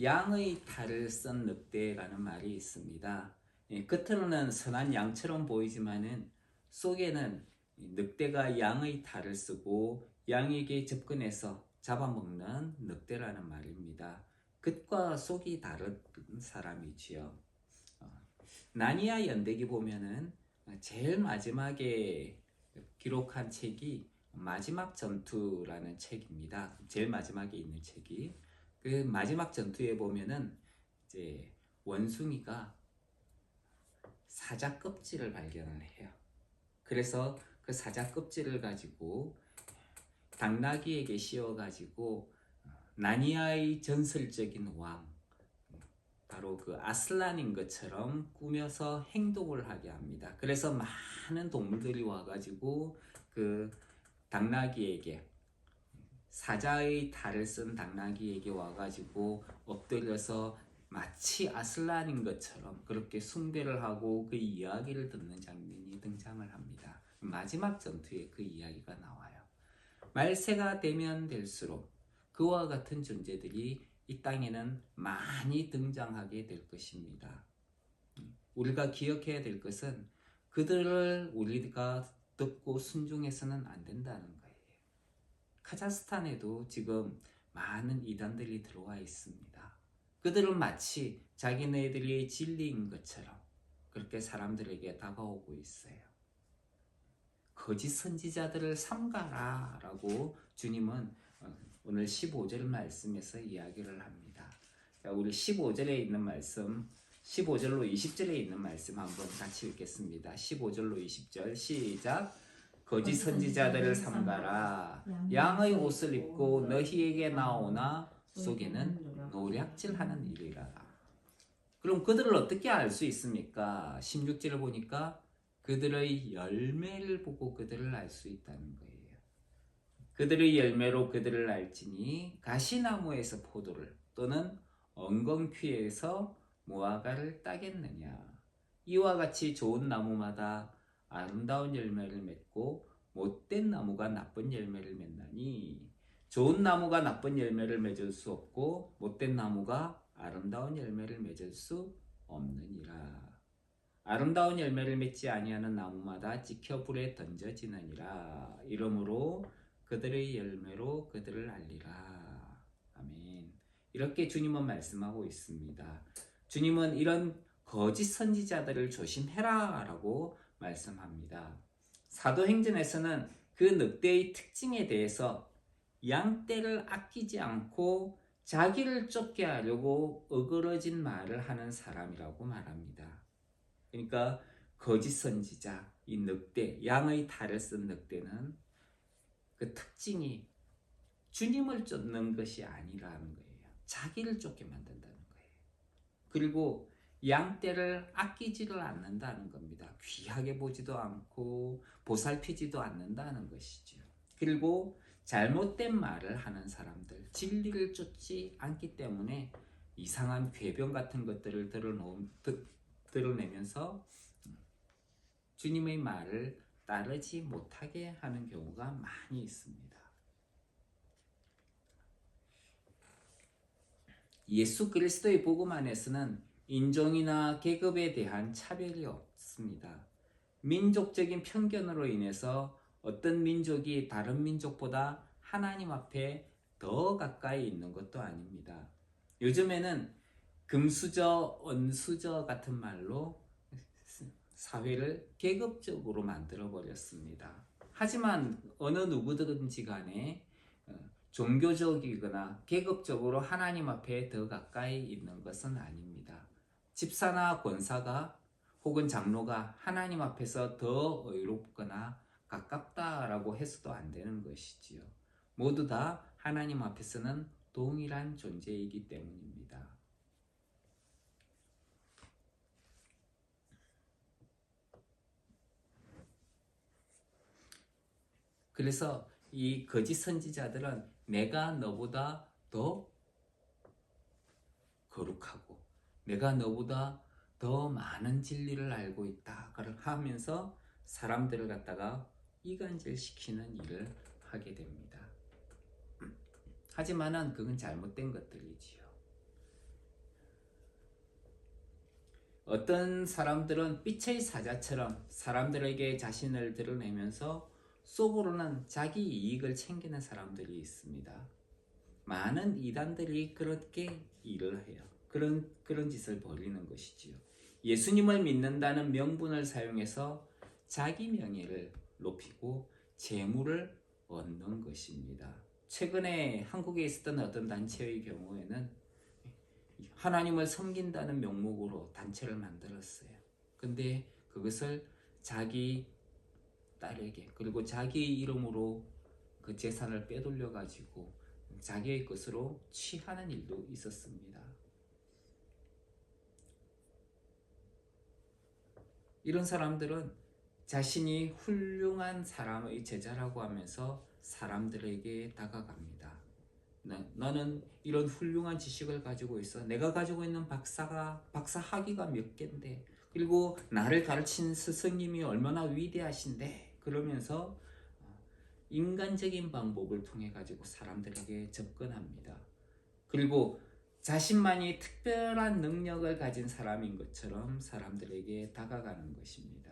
양의 탈을 쓴 늑대라는 말이 있습니다. 겉으로는 선한 양처럼 보이지만은 속에는 늑대가 양의 탈을 쓰고 양에게 접근해서 잡아먹는 늑대라는 말입니다. 겉과 속이 다른 사람이지요. 나니아 연대기 보면은 제일 마지막에 기록한 책이 마지막 전투라는 책입니다. 제일 마지막에 있는 책이 그 마지막 전투에 보면은 이제 원숭이가 사자 껍질을 발견을 해요. 그래서 그 사자 껍질을 가지고 당나귀에게 씌워가지고 나니아의 전설적인 왕, 바로 그 아슬란인 것처럼 꾸며서 행동을 하게 합니다. 그래서 많은 동물들이 와가지고 그 당나귀에게, 사자의 탈을 쓴 당나귀에게 와가지고 엎드려서 마치 아슬란인 것처럼 그렇게 숭배를 하고 그 이야기를 듣는 장면이 등장을 합니다. 마지막 전투에 그 이야기가 나와요. 말세가 되면 될수록 그와 같은 존재들이 이 땅에는 많이 등장하게 될 것입니다. 우리가 기억해야 될 것은 그들을 우리가 듣고 순종해서는 안 된다는 거예요. 카자흐스탄에도 지금 많은 이단들이 들어와 있습니다. 그들은 마치 자기네들이 진리인 것처럼 그렇게 사람들에게 다가오고 있어요. 거짓 선지자들을 삼가라 라고 주님은 오늘 15절 말씀에서 이야기를 합니다. 자, 우리 15절에 있는 말씀, 15절로 20절에 있는 말씀 한번 같이 읽겠습니다. 15절로 20절 시작. 거짓 선지자들을 삼가라. 양의 옷을 입고 너희에게 나오나 속에는 노략질하는 일이라. 그럼 그들을 어떻게 알 수 있습니까? 16절을 보니까 그들의 열매를 보고 그들을 알 수 있다는 거예요. 그들의 열매로 그들을 알지니 가시나무에서 포도를 또는 엉겅퀴에서 무화과를 따겠느냐. 이와 같이 좋은 나무마다 아름다운 열매를 맺고 못된 나무가 나쁜 열매를 맺나니 좋은 나무가 나쁜 열매를 맺을 수 없고 못된 나무가 아름다운 열매를 맺을 수 없느니라. 아름다운 열매를 맺지 아니하는 나무마다 찍혀 불에 던져지느니라. 이러므로 그들의 열매로 그들을 알리라. 아멘. 이렇게 주님은 말씀하고 있습니다. 주님은 이런 거짓 선지자들을 조심해라 라고 말씀합니다. 사도행전에서는 그 늑대의 특징에 대해서 양떼를 아끼지 않고 자기를 쫓게 하려고 어그러진 말을 하는 사람이라고 말합니다. 그러니까 거짓 선지자, 이 늑대, 양의 탈을 쓴 늑대는 그 특징이 주님을 쫓는 것이 아니라는 거예요. 자기를 쫓게 만든다는 거예요. 그리고 양떼를 아끼지를 않는다는 겁니다. 귀하게 보지도 않고 보살피지도 않는다는 것이죠. 그리고 잘못된 말을 하는 사람들, 진리를 쫓지 않기 때문에 이상한 궤변 같은 것들을 드러내면서 주님의 말을 따르지 못하게 하는 경우가 많이 있습니다. 예수 그리스도의 복음 안에서는 인종이나 계급에 대한 차별이 없습니다. 민족적인 편견으로 인해서 어떤 민족이 다른 민족보다 하나님 앞에 더 가까이 있는 것도 아닙니다. 요즘에는 금수저, 은수저 같은 말로 사회를 계급적으로 만들어 버렸습니다. 하지만 어느 누구든지 간에 종교적이거나 계급적으로 하나님 앞에 더 가까이 있는 것은 아닙니다. 집사나 권사가 혹은 장로가 하나님 앞에서 더 의롭거나 가깝다라고 해서도 안 되는 것이지요. 모두 다 하나님 앞에서는 동일한 존재이기 때문입니다. 그래서 이 거짓 선지자들은 내가 너보다 더 거룩하고 내가 너보다 더 많은 진리를 알고 있다 하면서 사람들을 갖다가 이간질시키는 일을 하게 됩니다. 하지만은 그건 잘못된 것들이지요. 어떤 사람들은 빛의 사자처럼 사람들에게 자신을 드러내면서 속으로는 자기 이익을 챙기는 사람들이 있습니다. 많은 이단들이 그렇게 일을 해요. 그런 짓을 벌이는 것이지요. 예수님을 믿는다는 명분을 사용해서 자기 명예를 높이고 재물을 얻는 것입니다. 최근에 한국에 있었던 어떤 단체의 경우에는 하나님을 섬긴다는 명목으로 단체를 만들었어요. 근데 그것을 자기 딸에게 그리고 자기 이름으로 그 재산을 빼돌려 가지고 자기의 것으로 취하는 일도 있었습니다. 이런 사람들은 자신이 훌륭한 사람의 제자라고 하면서 사람들에게 다가갑니다. 나는 이런 훌륭한 지식을 가지고 있어. 내가 가지고 있는 박사 학위가 몇 개인데, 그리고 나를 가르친 스승님이 얼마나 위대하신데, 그러면서 인간적인 방법을 통해 가지고 사람들에게 접근합니다. 그리고 자신만이 특별한 능력을 가진 사람인 것처럼 사람들에게 다가가는 것입니다.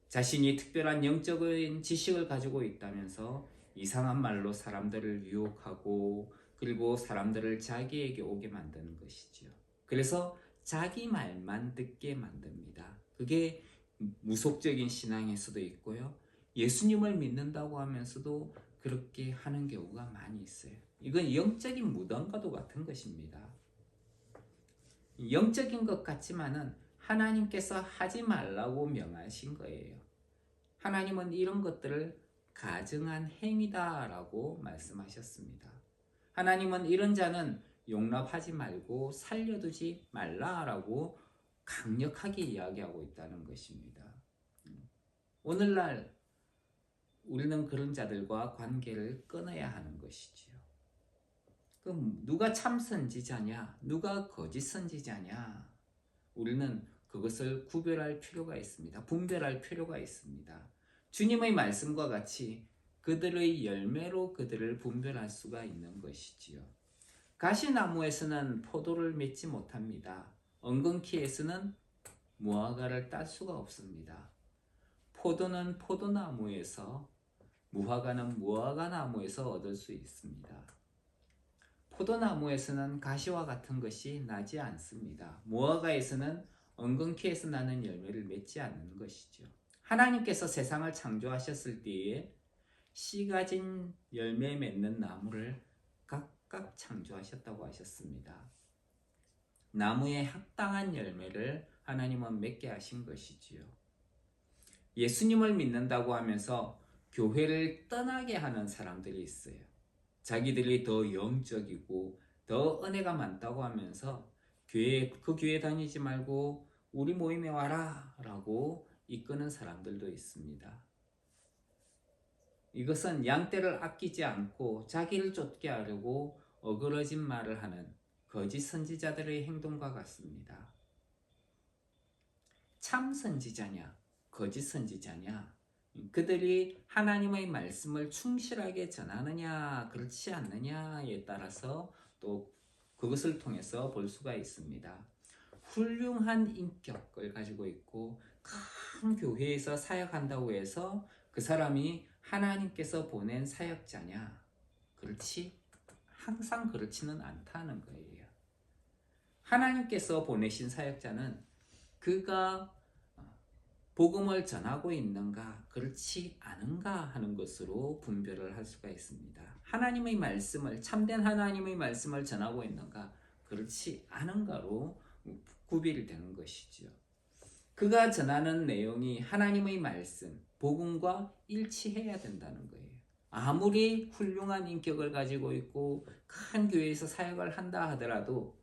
자신이 특별한 영적인 지식을 가지고 있다면서 이상한 말로 사람들을 유혹하고 그리고 사람들을 자기에게 오게 만드는 것이지요. 그래서 자기 말만 듣게 만듭니다. 그게 무속적인 신앙일 수도 있고요. 예수님을 믿는다고 하면서도 그렇게 하는 경우가 많이 있어요. 이건 영적인 무덤과도 같은 것입니다. 영적인 것 같지만은 하나님께서 하지 말라고 명하신 거예요. 하나님은 이런 것들을 가증한 행위다라고 말씀하셨습니다. 하나님은 이런 자는 용납하지 말고 살려두지 말라라고 강력하게 이야기하고 있다는 것입니다. 오늘날 우리는 그런 자들과 관계를 끊어야 하는 것이지요. 그럼 누가 참 선지자냐? 누가 거짓 선지자냐? 우리는 그것을 구별할 필요가 있습니다. 분별할 필요가 있습니다. 주님의 말씀과 같이 그들의 열매로 그들을 분별할 수가 있는 것이지요. 가시나무에서는 포도를 맺지 못합니다. 엉겅퀴에서는 무화과를 딸 수가 없습니다. 포도는 포도나무에서, 무화과는 무화과나무에서 얻을 수 있습니다. 포도나무에서는 가시와 같은 것이 나지 않습니다. 무화과에서는 엉겅퀴에서 나는 열매를 맺지 않는 것이죠. 하나님께서 세상을 창조하셨을 때에 씨 가진 열매 맺는 나무를 각각 창조하셨다고 하셨습니다. 나무에 합당한 열매를 하나님은 맺게 하신 것이지요. 예수님을 믿는다고 하면서 교회를 떠나게 하는 사람들이 있어요. 자기들이 더 영적이고 더 은혜가 많다고 하면서 그 교회 다니지 말고 우리 모임에 와라 라고 이끄는 사람들도 있습니다. 이것은 양떼를 아끼지 않고 자기를 쫓게 하려고 어그러진 말을 하는 거짓 선지자들의 행동과 같습니다. 참 선지자냐, 거짓 선지자냐, 그들이 하나님의 말씀을 충실하게 전하느냐, 그렇지 않느냐에 따라서 또 그것을 통해서 볼 수가 있습니다. 훌륭한 인격을 가지고 있고 큰 교회에서 사역한다고 해서 그 사람이 하나님께서 보낸 사역자냐? 항상 그렇지는 않다는 거예요. 하나님께서 보내신 사역자는 그가 복음을 전하고 있는가, 그렇지 않은가 하는 것으로 분별을 할 수가 있습니다. 하나님의 말씀을, 참된 하나님의 말씀을 전하고 있는가, 그렇지 않은가로 구별이 되는 것이죠. 그가 전하는 내용이 하나님의 말씀, 복음과 일치해야 된다는 거예요. 아무리 훌륭한 인격을 가지고 있고 큰 교회에서 사역을 한다 하더라도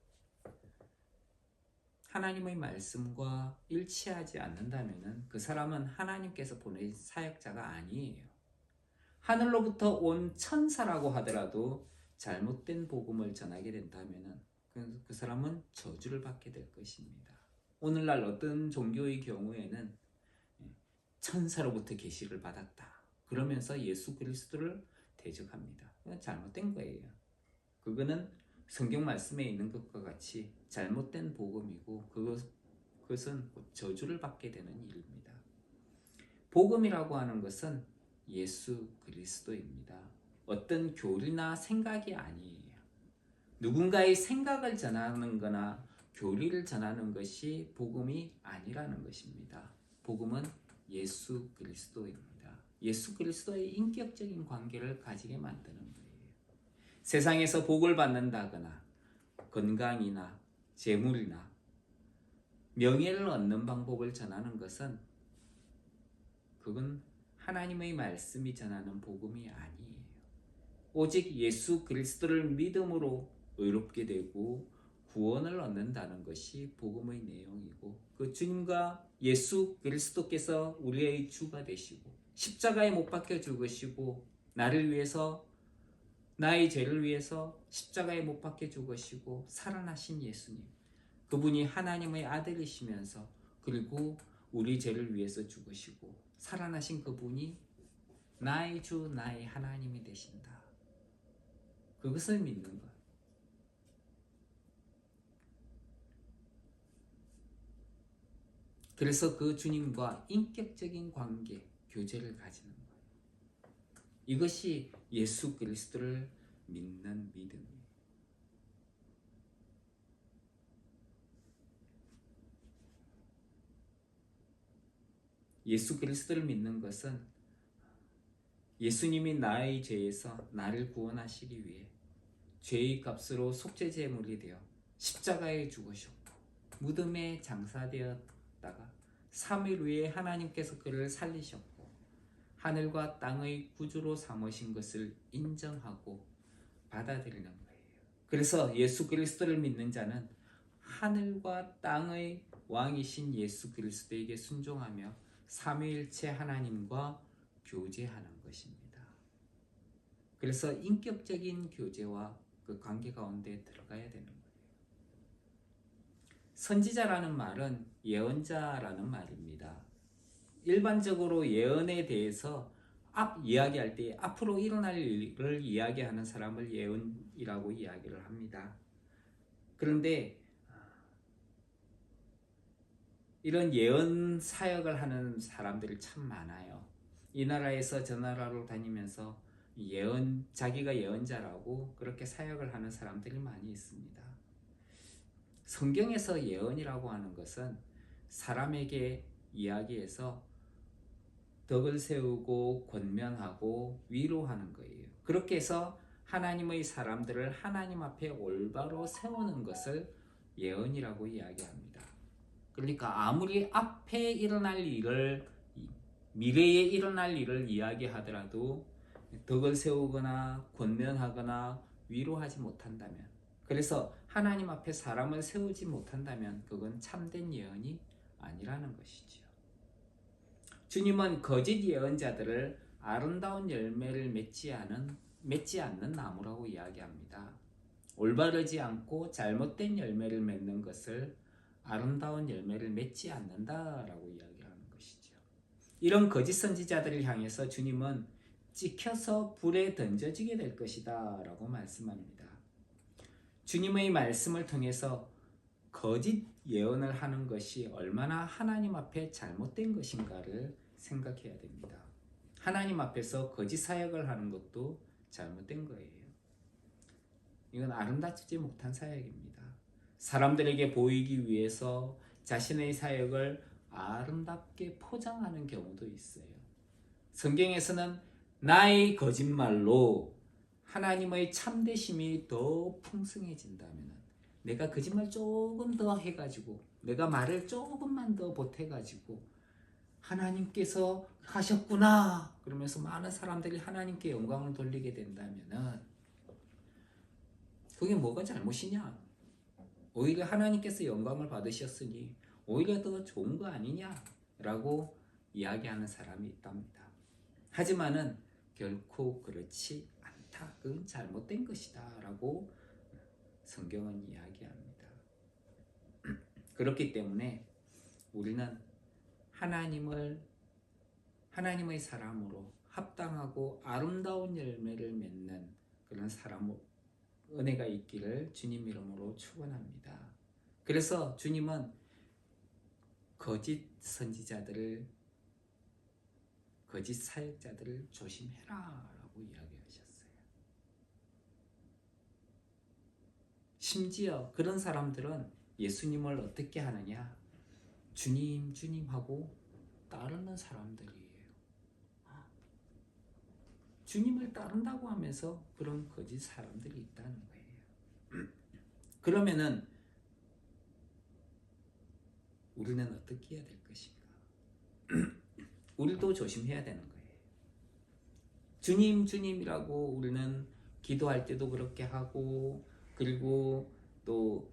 하나님의 말씀과 일치하지 않는다면 그 사람은 하나님께서 보낸 사역자가 아니에요. 하늘로부터 온 천사라고 하더라도 잘못된 복음을 전하게 된다면 그 사람은 저주를 받게 될 것입니다. 오늘날 어떤 종교의 경우에는 천사로부터 계시를 받았다. 그러면서 예수 그리스도를 대적합니다. 그건 잘못된 거예요. 그거는 성경 말씀에 있는 것과 같이 잘못된 복음이고 그것은 저주를 받게 되는 일입니다. 복음이라고 하는 것은 예수 그리스도입니다. 어떤 교리나 생각이 아니에요. 누군가의 생각을 전하는 거나 교리를 전하는 것이 복음이 아니라는 것입니다. 복음은 예수 그리스도입니다. 예수 그리스도의 인격적인 관계를 가지게 만드는 거예요. 세상에서 복을 받는다거나 건강이나 재물이나 명예를 얻는 방법을 전하는 것은 그건 하나님의 말씀이 전하는 복음이 아니에요. 오직 예수 그리스도를 믿음으로 의롭게 되고 구원을 얻는다는 것이 복음의 내용이고, 그 주님과 예수 그리스도께서 우리의 주가 되시고 십자가에 못 박혀 죽으시고 나를 위해서, 나의 죄를 위해서 십자가에 못 박혀 죽으시고 살아나신 예수님, 그분이 하나님의 아들이시면서 그리고 우리 죄를 위해서 죽으시고 살아나신 그분이 나의 주, 나의 하나님이 되신다. 그것을 믿는 것. 그래서 그 주님과 인격적인 관계, 교제를 가지는 거예요. 이것이 예수 그리스도를 믿는 믿음이에요. 예수 그리스도를 믿는 것은 예수님이 나의 죄에서 나를 구원하시기 위해 죄의 값으로 속죄 제물이 되어 십자가에 죽으셨고 무덤에 장사되었다가 3일 후에 하나님께서 그를 살리셨고 하늘과 땅의 구주로 삼으신 것을 인정하고 받아들이는 거예요. 그래서 예수 그리스도를 믿는 자는 하늘과 땅의 왕이신 예수 그리스도에게 순종하며 삼위일체 하나님과 교제하는 것입니다. 그래서 인격적인 교제와 그 관계 가운데 들어가야 되는 거예요. 선지자라는 말은 예언자라는 말입니다. 일반적으로 예언에 대해서 이야기할 때 앞으로 일어날 일을 이야기하는 사람을 예언이라고 이야기를 합니다. 그런데 이런 예언 사역을 하는 사람들이 참 많아요. 이 나라에서 저 나라로 다니면서 자기가 예언자라고 그렇게 사역을 하는 사람들이 많이 있습니다. 성경에서 예언이라고 하는 것은 사람에게 이야기해서 덕을 세우고 권면하고 위로하는 거예요. 그렇게 해서 하나님의 사람들을 하나님 앞에 올바로 세우는 것을 예언이라고 이야기합니다. 그러니까 아무리 앞에 일어날 일을, 미래에 일어날 일을 이야기하더라도 덕을 세우거나 권면하거나 위로하지 못한다면, 그래서 하나님 앞에 사람을 세우지 못한다면 그건 참된 예언이 아니라는 것이지요. 주님은 거짓 예언자들을 아름다운 열매를 맺지 않는 나무라고 이야기합니다. 올바르지 않고 잘못된 열매를 맺는 것을 아름다운 열매를 맺지 않는다라고 이야기하는 것이죠. 이런 거짓 선지자들을 향해서 주님은 찍혀서 불에 던져지게 될 것이다 라고 말씀합니다. 주님의 말씀을 통해서 거짓 예언을 하는 것이 얼마나 하나님 앞에 잘못된 것인가를 생각해야 됩니다. 하나님 앞에서 거짓 사역을 하는 것도 잘못된 거예요. 이건 아름답지 못한 사역입니다. 사람들에게 보이기 위해서 자신의 사역을 아름답게 포장하는 경우도 있어요. 성경에서는 나의 거짓말로 하나님의 참되심이 더 풍성해진다면, 내가 거짓말 조금 더 해가지고, 내가 말을 조금만 더 보태가지고 하나님께서 하셨구나 그러면서 많은 사람들이 하나님께 영광을 돌리게 된다면 그게 뭐가 잘못이냐? 오히려 하나님께서 영광을 받으셨으니 오히려 더 좋은 거 아니냐? 라고 이야기하는 사람이 있답니다. 하지만은 결코 그렇지 않다. 그건 잘못된 것이다 라고 성경은 이야기합니다. 그렇기 때문에 우리는 하나님의 사람으로 합당하고 아름다운 열매를 맺는 그런 사람으로 은혜가 있기를 주님 이름으로 축원합니다. 그래서 주님은 거짓 선지자들을, 거짓 사역자들을 조심해라 라고 이야기하셨어요. 심지어 그런 사람들은 예수님을 어떻게 하느냐, 주님 주님 하고 따르는 사람들이에요. 주님을 따른다고 하면서 그런 거짓 사람들이 있다는 거예요. 그러면은 우리는 어떻게 해야 될 것인가? 우리도 조심해야 되는 거예요. 주님 주님이라고 우리는 기도할 때도 그렇게 하고, 그리고 또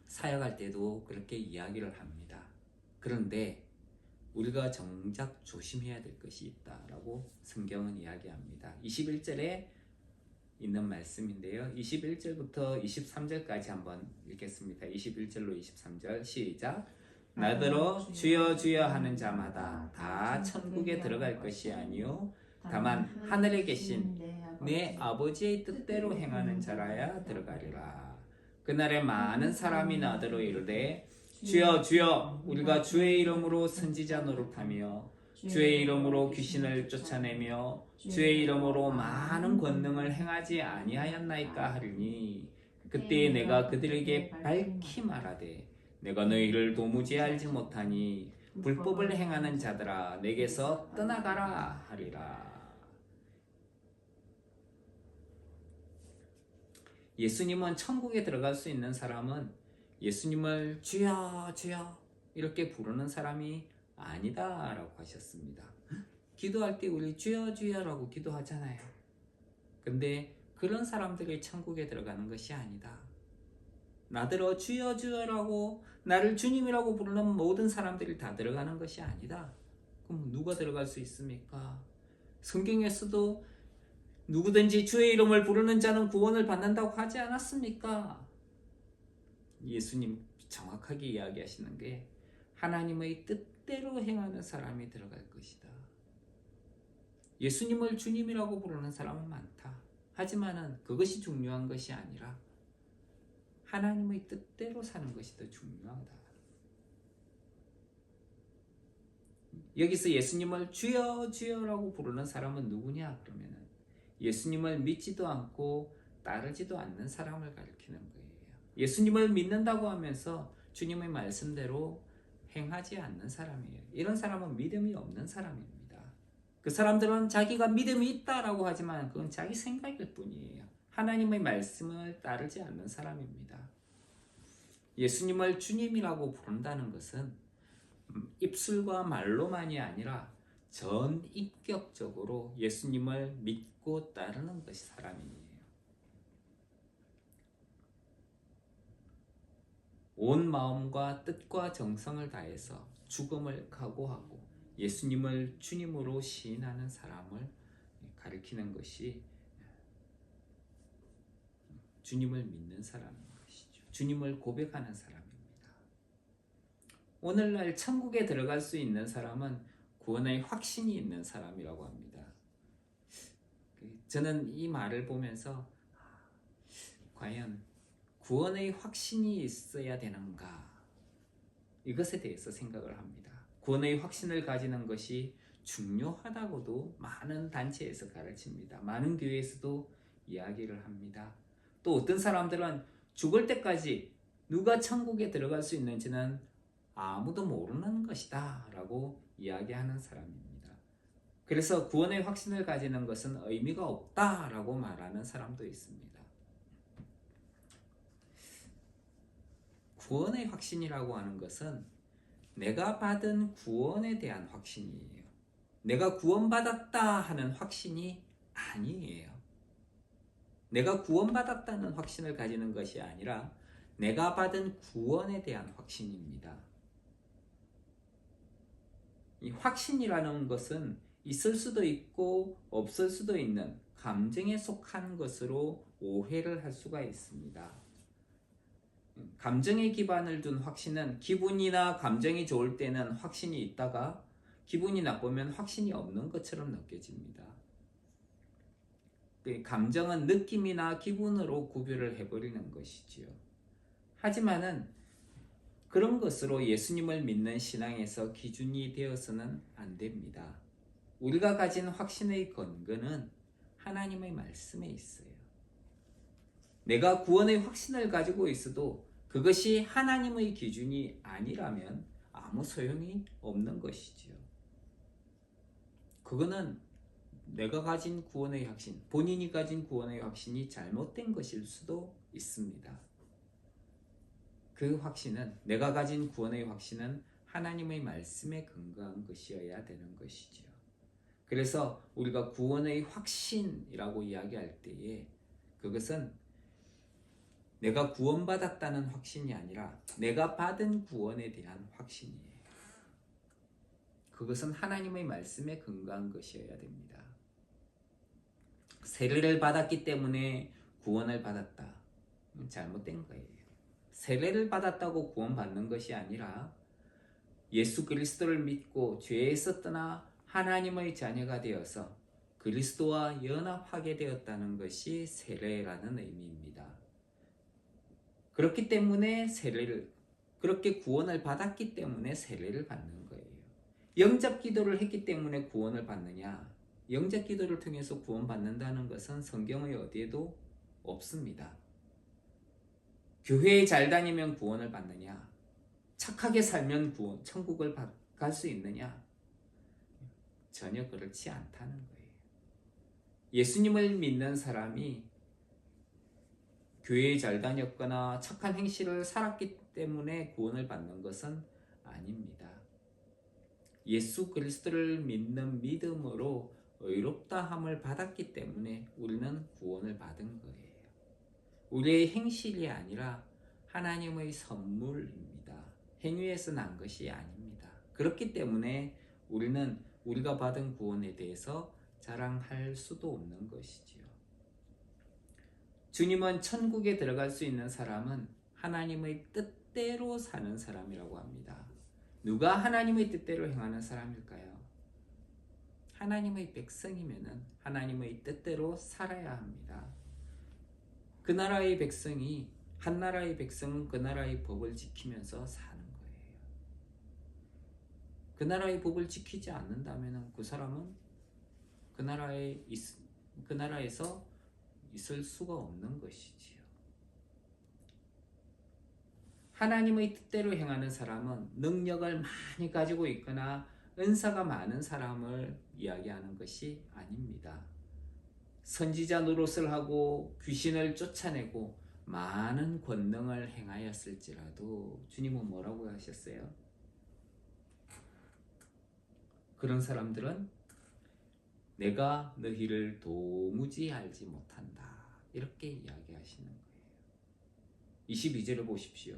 사역할 때도 그렇게 이야기를 합니다. 그런데 우리가 정작 조심해야 될 것이 있다라고 성경은 이야기합니다. 21절에 있는 말씀인데요. 21절부터 23절까지 한번 읽겠습니다. 21절로 23절 시작. 나더러 주여 주여 하는 자마다 다 천국에 들어갈 것이 아니요 다만 하늘에 계신 내 아버지의 뜻대로 행하는 자라야 들어가리라. 그날에 많은 사람이 나더러 이르되 주여 주여 우리가 주의 이름으로 선지자 노릇하며 주의 이름으로 귀신을 쫓아내며 주의 이름으로 많은 권능을 행하지 아니하였나이까 하리니, 그때 내가 그들에게 밝히 말하되 내가 너희를 도무지 알지 못하니 불법을 행하는 자들아 내게서 떠나가라 하리라. 예수님은 천국에 들어갈 수 있는 사람은 예수님을 주여 주여 이렇게 부르는 사람이 아니다 라고 하셨습니다. 기도할 때 우리 주여 주여라고 기도하잖아요. 근데 그런 사람들이 천국에 들어가는 것이 아니다. 나더러 주여 주여라고 나를 주님이라고 부르는 모든 사람들이 다 들어가는 것이 아니다. 그럼 누가 들어갈 수 있습니까? 성경에서도 누구든지 주의 이름을 부르는 자는 구원을 받는다고 하지 않았습니까? 예수님 정확하게 이야기하시는 게 하나님의 뜻대로 행하는 사람이 들어갈 것이다. 예수님을 주님이라고 부르는 사람은 많다. 하지만은 그것이 중요한 것이 아니라 하나님의 뜻대로 사는 것이 더 중요하다. 여기서 예수님을 주여 주여라고 부르는 사람은 누구냐? 그러면은 예수님을 믿지도 않고 따르지도 않는 사람을 가리키는 거예요. 예수님을 믿는다고 하면서 주님의 말씀대로 행하지 않는 사람이에요. 이런 사람은 믿음이 없는 사람입니다. 그 사람들은 자기가 믿음이 있다라고 하지만 그건 자기 생각일 뿐이에요. 하나님의 말씀을 따르지 않는 사람입니다. 예수님을 주님이라고 부른다는 것은 입술과 말로만이 아니라 전인격적으로 예수님을 믿고 따르는 것이 사람이에요. 온 마음과 뜻과 정성을 다해서 죽음을 각오하고 예수님을 주님으로 시인하는 사람을 가리키는 것이 주님을 믿는 사람인 것이죠. 주님을 고백하는 사람입니다. 오늘날 천국에 들어갈 수 있는 사람은 구원의 확신이 있는 사람이라고 합니다. 저는 이 말을 보면서 과연 구원의 확신이 있어야 되는가, 이것에 대해서 생각을 합니다. 구원의 확신을 가지는 것이 중요하다고도 많은 단체에서 가르칩니다. 많은 교회에서도 이야기를 합니다. 또 어떤 사람들은 죽을 때까지 누가 천국에 들어갈 수 있는지는 아무도 모르는 것이다 라고 이야기하는 사람입니다. 그래서 구원의 확신을 가지는 것은 의미가 없다 라고 말하는 사람도 있습니다. 구원의 확신이라고 하는 것은 내가 받은 구원에 대한 확신이에요. 내가 구원받았다 하는 확신이 아니에요. 내가 구원받았다는 확신을 가지는 것이 아니라 내가 받은 구원에 대한 확신입니다. 이 확신이라는 것은 있을 수도 있고 없을 수도 있는 감정에 속한 것으로 오해를 할 수가 있습니다. 감정에 기반을 둔 확신은 기분이나 감정이 좋을 때는 확신이 있다가 기분이 나쁘면 확신이 없는 것처럼 느껴집니다. 감정은 느낌이나 기분으로 구별을 해버리는 것이지요. 하지만은 그런 것으로 예수님을 믿는 신앙에서 기준이 되어서는 안 됩니다. 우리가 가진 확신의 근거는 하나님의 말씀에 있어요. 내가 구원의 확신을 가지고 있어도 그것이 하나님의 기준이 아니라면 아무 소용이 없는 것이지요. 그거는 내가 가진 구원의 확신, 본인이 가진 구원의 확신이 잘못된 것일 수도 있습니다. 그 확신은, 내가 가진 구원의 확신은 하나님의 말씀에 근거한 것이어야 되는 것이지요. 그래서 우리가 구원의 확신이라고 이야기할 때에 그것은 내가 구원받았다는 확신이 아니라 내가 받은 구원에 대한 확신이에요. 그것은 하나님의 말씀에 근거한 것이어야 됩니다. 세례를 받았기 때문에 구원을 받았다. 잘못된 거예요. 세례를 받았다고 구원받는 것이 아니라 예수 그리스도를 믿고 죄에서 떠나 하나님의 자녀가 되어서 그리스도와 연합하게 되었다는 것이 세례라는 의미입니다. 그렇기 때문에 그렇게 구원을 받았기 때문에 세례를 받는 거예요. 영접 기도를 했기 때문에 구원을 받느냐? 영접 기도를 통해서 구원받는다는 것은 성경의 어디에도 없습니다. 교회에 잘 다니면 구원을 받느냐? 착하게 살면 천국을 갈 수 있느냐? 전혀 그렇지 않다는 거예요. 예수님을 믿는 사람이 교회에 잘 다녔거나 착한 행실을 살았기 때문에 구원을 받는 것은 아닙니다. 예수 그리스도를 믿는 믿음으로 의롭다함을 받았기 때문에 우리는 구원을 받은 거예요. 우리의 행실이 아니라 하나님의 선물입니다. 행위에서 난 것이 아닙니다. 그렇기 때문에 우리는 우리가 받은 구원에 대해서 자랑할 수도 없는 것이지요. 주님은 천국에 들어갈 수 있는 사람은 하나님의 뜻대로 사는 사람이라고 합니다. 누가 하나님의 뜻대로 행하는 사람일까요? 하나님의 백성이면은 하나님의 뜻대로 살아야 합니다. 그 나라의 백성이, 한 나라의 백성은 그 나라의 법을 지키면서 사는 거예요. 그 나라의 법을 지키지 않는다면 그 사람은 그 나라에서 있을 수가 없는 것이지요. 하나님의 뜻대로 행하는 사람은 능력을 많이 가지고 있거나 은사가 많은 사람을 이야기하는 것이 아닙니다. 선지자 노릇을 하고 귀신을 쫓아내고 많은 권능을 행하였을지라도 주님은 뭐라고 하셨어요? 그런 사람들은 내가 너희를 도무지 알지 못한다. 이렇게 이야기하시는 거예요. 22절을 보십시오.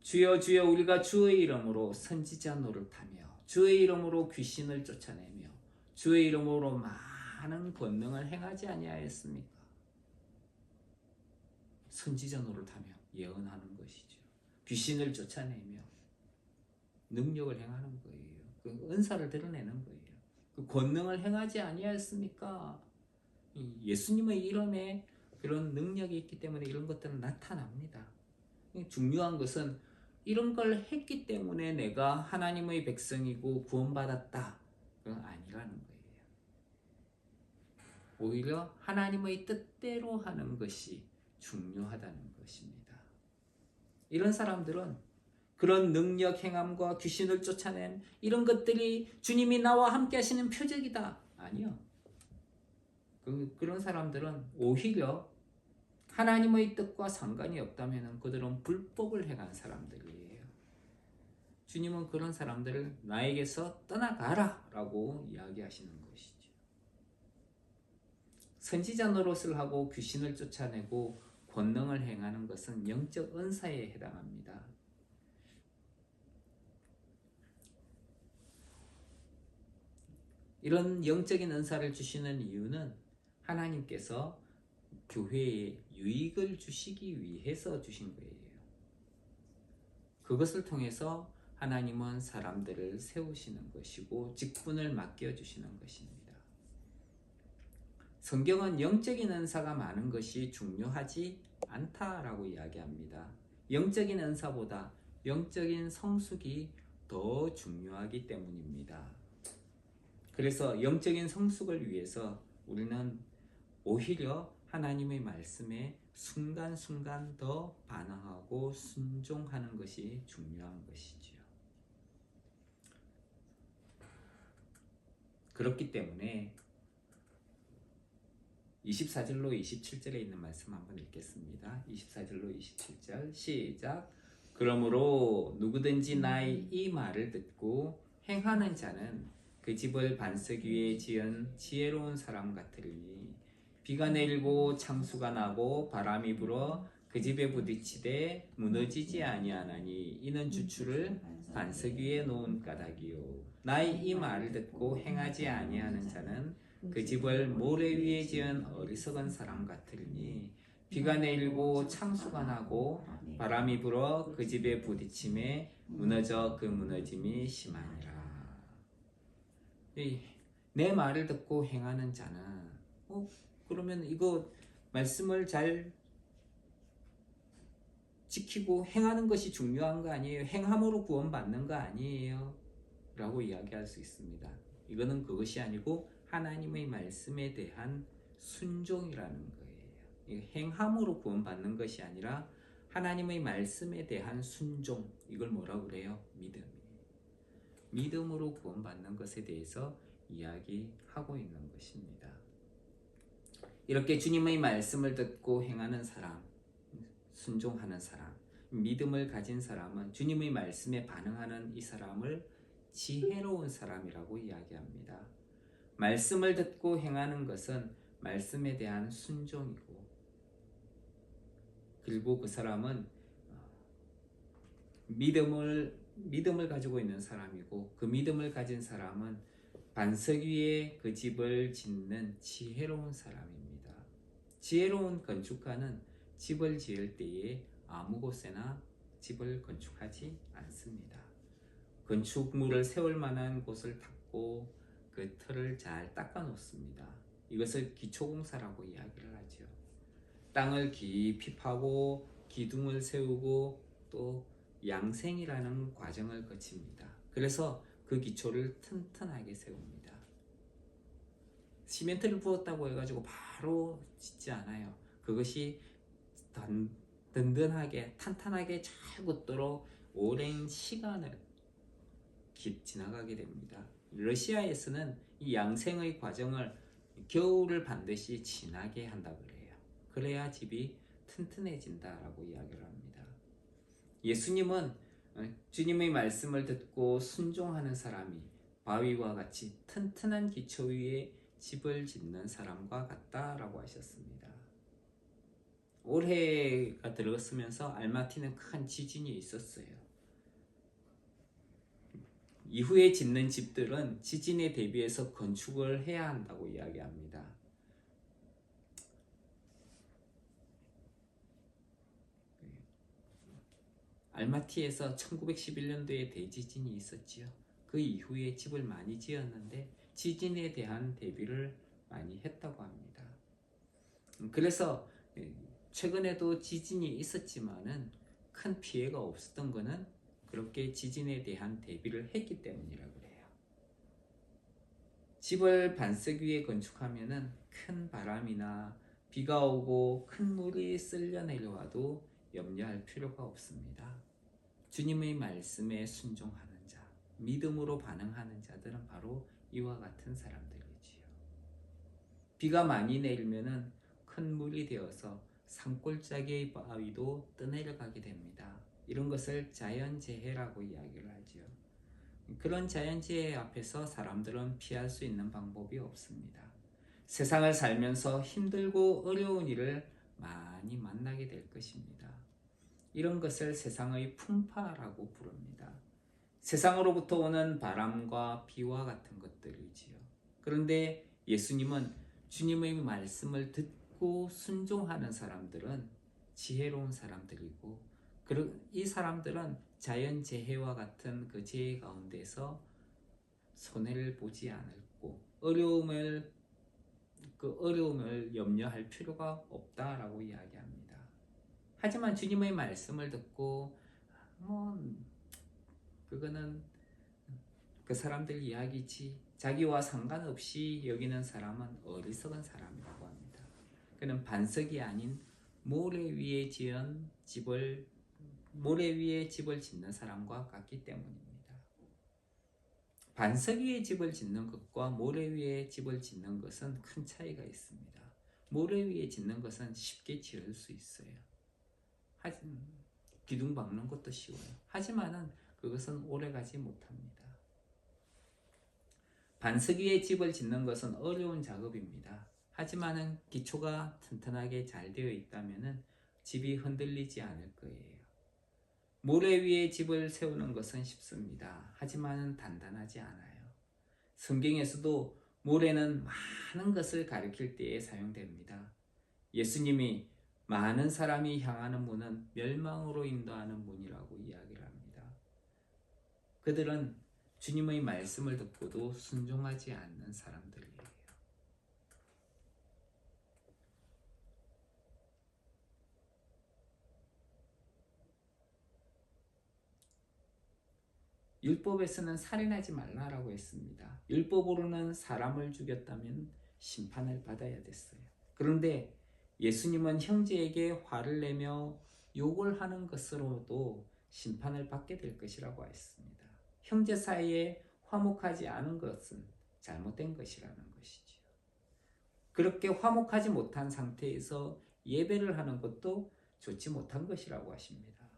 주여 주여 우리가 주의 이름으로 선지자 노릇하며 주의 이름으로 귀신을 쫓아내며 주의 이름으로 많은 권능을 행하지 아니하였습니까? 선지자 노릇하며 예언하는 것이죠. 귀신을 쫓아내며 능력을 행하는 거예요. 그 은사를 드러내는 거예요. 그 권능을 행하지 아니하였습니까? 예수님의 이름에 그런 능력이 있기 때문에 이런 것들은 나타납니다. 중요한 것은 이런 걸 했기 때문에 내가 하나님의 백성이고 구원받았다. 그건 아니라는 거예요. 오히려 하나님의 뜻대로 하는 것이 중요하다는 것입니다. 이런 사람들은 그런 능력 행함과 귀신을 쫓아낸 이런 것들이 주님이 나와 함께 하시는 표적이다. 아니요. 그런 사람들은 오히려 하나님의 뜻과 상관이 없다면 그들은 불법을 행한 사람들이에요. 주님은 그런 사람들을 나에게서 떠나가라 라고 이야기하시는 것이죠. 선지자 노릇을 하고 귀신을 쫓아내고 권능을 행하는 것은 영적 은사에 해당합니다. 이런 영적인 은사를 주시는 이유는 하나님께서 교회에 유익을 주시기 위해서 주신 거예요. 그것을 통해서 하나님은 사람들을 세우시는 것이고 직분을 맡겨주시는 것입니다. 성경은 영적인 은사가 많은 것이 중요하지 않다라고 이야기합니다. 영적인 은사보다 영적인 성숙이 더 중요하기 때문입니다. 그래서 영적인 성숙을 위해서 우리는 오히려 하나님의 말씀에 순간순간 더 반응하고 순종하는 것이 중요한 것이지요. 그렇기 때문에 24절로 27절에 있는 말씀 한번 읽겠습니다. 24절로 27절 시작. 그러므로 누구든지 나의 이 말을 듣고 행하는 자는 그 집을 반석 위에 지은 지혜로운 사람 같으리니 비가 내리고 창수가 나고 바람이 불어 그 집에 부딪히되 무너지지 아니하나니 이는 주추를 반석 위에 놓은 까닭이요. 나의 이 말을 듣고 행하지 아니하는 자는 그 집을 모래 위에 지은 어리석은 사람 같으니 비가 내리고 창수가 나고 바람이 불어 그 집에 부딪힘에 무너져 그 무너짐이 심하니라. 내 말을 듣고 행하는 자는 그러면 이거 말씀을 잘 지키고 행하는 것이 중요한 거 아니에요? 행함으로 구원받는 거 아니에요? 라고 이야기할 수 있습니다. 이거는 그것이 아니고 하나님의 말씀에 대한 순종이라는 거예요. 행함으로 구원받는 것이 아니라 하나님의 말씀에 대한 순종, 이걸 뭐라고 그래요? 믿음이에요. 믿음으로 구원받는 것에 대해서 이야기하고 있는 것입니다. 이렇게 주님의 말씀을 듣고 행하는 사람, 순종하는 사람, 믿음을 가진 사람은 주님의 말씀에 반응하는 이 사람을 지혜로운 사람이라고 이야기합니다. 말씀을 듣고 행하는 것은 말씀에 대한 순종이고, 그리고 그 사람은 믿음을 가지고 있는 사람이고, 그 믿음을 가진 사람은 반석 위에 그 집을 짓는 지혜로운 사람입니다. 지혜로운 건축가는 집을 지을 때에 아무 곳에나 집을 건축하지 않습니다. 건축물을 세울 만한 곳을 닦고 그 틀을 잘 닦아 놓습니다. 이것을 기초공사라고 이야기를 하죠. 땅을 깊이 파고 기둥을 세우고 또 양생이라는 과정을 거칩니다. 그래서 그 기초를 튼튼하게 세웁니다. 시멘트를 부었다고 해가지고 바로 짓지 않아요. 그것이 든든하게 탄탄하게 잘 굳도록 오랜 시간을 지나가게 됩니다. 러시아에서는 이 양생의 과정을 겨울을 반드시 지나게 한다고 그래요. 그래야 집이 튼튼해진다라고 이야기를 합니다. 예수님은 주님의 말씀을 듣고 순종하는 사람이 바위와 같이 튼튼한 기초 위에 집을 짓는 사람과 같다라고 하셨습니다. 올해가 들어서면서 알마티는 큰 지진이 있었어요. 이후에 짓는 집들은 지진에 대비해서 건축을 해야 한다고 이야기합니다. 알마티에서 1911년도에 대지진이 있었지요. 그 이후에 집을 많이 지었는데 지진에 대한 대비를 많이 했다고 합니다. 그래서 최근에도 지진이 있었지만은 큰 피해가 없었던 것은 그렇게 지진에 대한 대비를 했기 때문이라고 그래요. 집을 반석 위에 건축하면은 큰 바람이나 비가 오고 큰 물이 쓸려 내려와도 염려할 필요가 없습니다. 주님의 말씀에 순종하는 자, 믿음으로 반응하는 자들은 바로 이와 같은 사람들이지요. 비가 많이 내리면은 큰 물이 되어서 산골짜기의 바위도 떠내려가게 됩니다. 이런 것을 자연재해라고 이야기를 하죠. 그런 자연재해 앞에서 사람들은 피할 수 있는 방법이 없습니다. 세상을 살면서 힘들고 어려운 일을 많이 만나게 될 것입니다. 이런 것을 세상의 풍파라고 부릅니다. 세상으로부터 오는 바람과 비와 같은 것들이지요. 그런데 예수님은 주님의 말씀을 듣고 순종하는 사람들은 지혜로운 사람들이고, 이 사람들은 자연재해와 같은 그 재해 가운데서 손해를 보지 않고 어려움을 염려할 필요가 없다라고 이야기합니다. 하지만 주님의 말씀을 듣고 뭐 그거는 그 사람들 이야기지. 자기와 상관없이 여기는 사람은 어리석은 사람이라고 합니다. 그는 반석이 아닌 모래 위에 집을 짓는 사람과 같기 때문입니다. 반석 위에 집을 짓는 것과 모래 위에 집을 짓는 것은 큰 차이가 있습니다. 모래 위에 짓는 것은 쉽게 지을 수 있어요. 기둥 박는 것도 쉬워요. 하지만은 그것은 오래가지 못합니다. 반석 위에 집을 짓는 것은 어려운 작업입니다. 하지만은 기초가 튼튼하게 잘 되어 있다면은 집이 흔들리지 않을 거예요. 모래 위에 집을 세우는 것은 쉽습니다. 하지만은 단단하지 않아요. 성경에서도 모래는 많은 것을 가리킬 때에 사용됩니다. 예수님이 많은 사람이 향하는 문은 멸망으로 인도하는 문이라고 이야기를 합니다. 그들은 주님의 말씀을 듣고도 순종하지 않는 사람들이에요. 율법에서는 살인하지 말라라고 했습니다. 율법으로는 사람을 죽였다면 심판을 받아야 됐어요. 그런데 예수님은 형제에게 화를 내며 욕을 하는 것으로도 심판을 받게 될 것이라고 했습니다. 형제 사이에 화목하지 않은 것은 잘못된 것이라는 것이지요. 그렇게 화목하지 못한 상태에서 예배를 하는 것도 좋지 못한 것이라고 하십니다.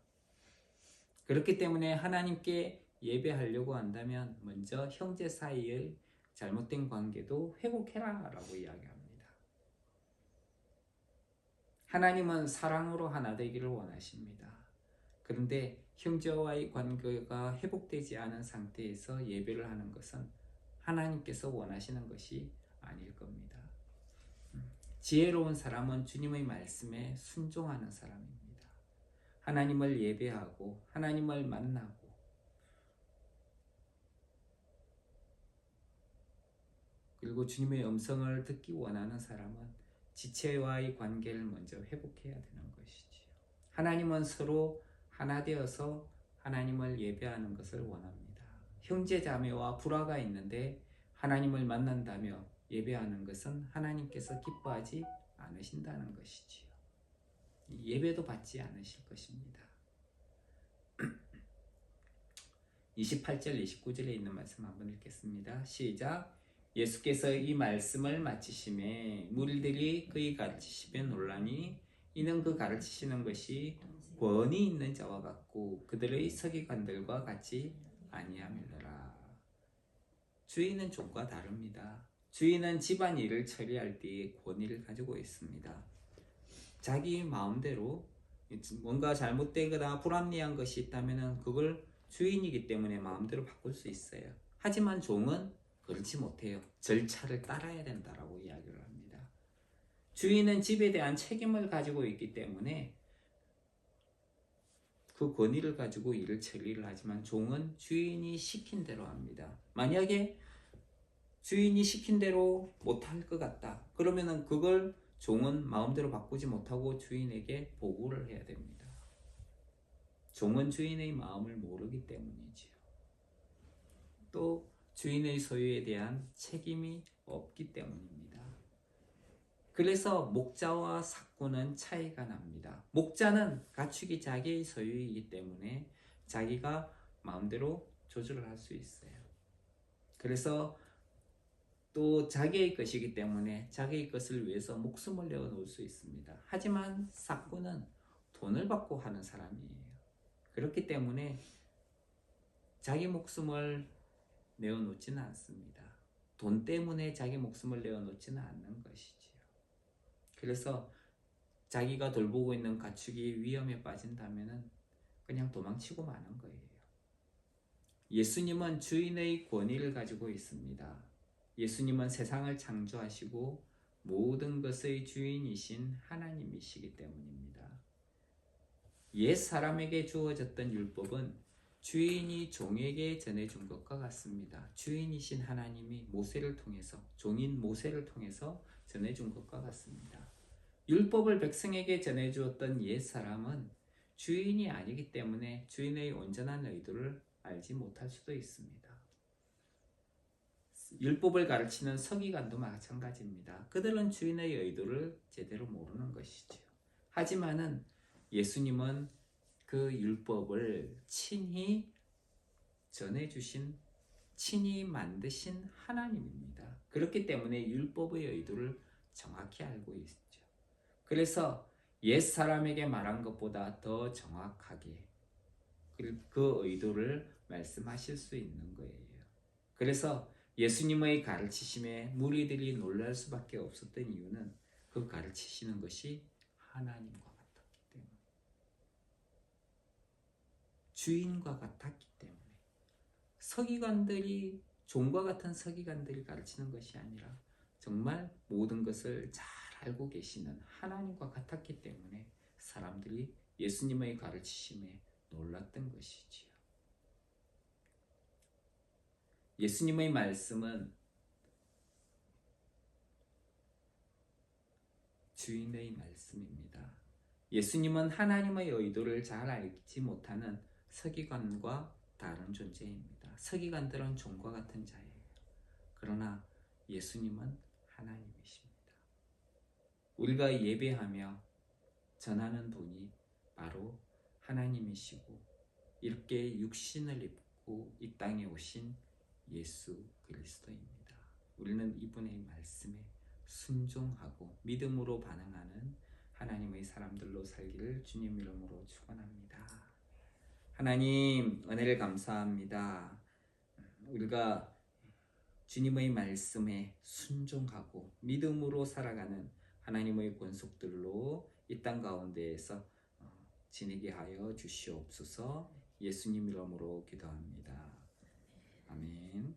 그렇기 때문에 하나님께 예배하려고 한다면 먼저 형제 사이의 잘못된 관계도 회복해라 라고 이야기합니다. 하나님은 사랑으로 하나 되기를 원하십니다. 그런데 형제와의 관계가 회복되지 않은 상태에서 예배를 하는 것은 하나님께서 원하시는 것이 아닐 겁니다. 지혜로운 사람은 주님의 말씀에 순종하는 사람입니다. 하나님을 예배하고 하나님을 만나고 그리고 주님의 음성을 듣기 원하는 사람은 지체와의 관계를 먼저 회복해야 되는 것이지요. 하나님은 서로 하나 되어서 하나님을 예배하는 것을 원합니다. 형제 자매와 불화가 있는데 하나님을 만난다며 예배하는 것은 하나님께서 기뻐하지 않으신다는 것이지요. 예배도 받지 않으실 것입니다. 28절 29절에 있는 말씀 한번 읽겠습니다. 시작. 예수께서 이 말씀을 마치심에 무리들이 그의 가르치심에 놀라니 이는 그 가르치시는 것이 권위 있는 자와 같고 그들의 서기관들과 같이 아니함이더라. 주인은 종과 다릅니다. 주인은 집안일을 처리할 때에 권위를 가지고 있습니다. 자기 마음대로 뭔가 잘못되거나 불합리한 것이 있다면 그걸 주인이기 때문에 마음대로 바꿀 수 있어요. 하지만 종은 그렇지 못해요. 절차를 따라야 된다라고 이야기를 합니다. 주인은 집에 대한 책임을 가지고 있기 때문에 그 권위를 가지고 일을 처리를 하지만 종은 주인이 시킨 대로 합니다. 만약에 주인이 시킨 대로 못할 것 같다. 그러면은 그걸 종은 마음대로 바꾸지 못하고 주인에게 보고를 해야 됩니다. 종은 주인의 마음을 모르기 때문이지요. 또 주인의 소유에 대한 책임이 없기 때문입니다. 그래서 목자와 삭구는 차이가 납니다. 목자는 가축이 자기의 소유이기 때문에 자기가 마음대로 조절을 할 수 있어요. 그래서 또 자기의 것이기 때문에 자기의 것을 위해서 목숨을 내어놓을 수 있습니다. 하지만 삭구는 돈을 받고 하는 사람이에요. 그렇기 때문에 자기 목숨을 내어놓지는 않습니다. 돈 때문에 자기 목숨을 내어놓지는 않는 것이지요. 그래서 자기가 돌보고 있는 가축이 위험에 빠진다면 그냥 도망치고 마는 거예요. 예수님은 주인의 권위를 가지고 있습니다. 예수님은 세상을 창조하시고 모든 것의 주인이신 하나님이시기 때문입니다. 옛 사람에게 주어졌던 율법은 주인이 종에게 전해준 것과 같습니다. 주인이신 하나님이 모세를 통해서, 종인 모세를 통해서 전해준 것과 같습니다. 율법을 백성에게 전해주었던 옛 사람은 주인이 아니기 때문에 주인의 온전한 의도를 알지 못할 수도 있습니다. 율법을 가르치는 서기관도 마찬가지입니다. 그들은 주인의 의도를 제대로 모르는 것이죠. 하지만은 예수님은 그 율법을 친히 전해주신, 친히 만드신 하나님입니다. 그렇기 때문에 율법의 의도를 정확히 알고 있죠. 그래서 옛 사람에게 말한 것보다 더 정확하게 그 의도를 말씀하실 수 있는 거예요. 그래서 예수님의 가르치심에 무리들이 놀랄 수밖에 없었던 이유는 그 가르치시는 것이 하나님과 같았기 때문에, 주인과 같았기 때문에, 서기관들이, 종과 같은 서기관들이 가르치는 것이 아니라 정말 모든 것을 잘 알고 계시는 하나님과 같았기 때문에 사람들이 예수님의 가르치심에 놀랐던 것이지요. 예수님의 말씀은 주인의 말씀입니다. 예수님은 하나님의 의도를 잘 알지 못하는 서기관과 다른 존재입니다. 서기관들은 종과 같은 자예요. 그러나 예수님은 하나님이십니다. 우리가 예배하며 전하는 분이 바로 하나님이시고 이렇게 육신을 입고 이 땅에 오신 예수 그리스도입니다. 우리는 이분의 말씀에 순종하고 믿음으로 반응하는 하나님의 사람들로 살기를 주님 이름으로 축원합니다. 하나님 은혜를 감사합니다. 우리가 주님의 말씀에 순종하고 믿음으로 살아가는 하나님의 권속들로 이 땅 가운데에서 지내게 하여 주시옵소서. 예수님 이름으로 기도합니다. 아멘.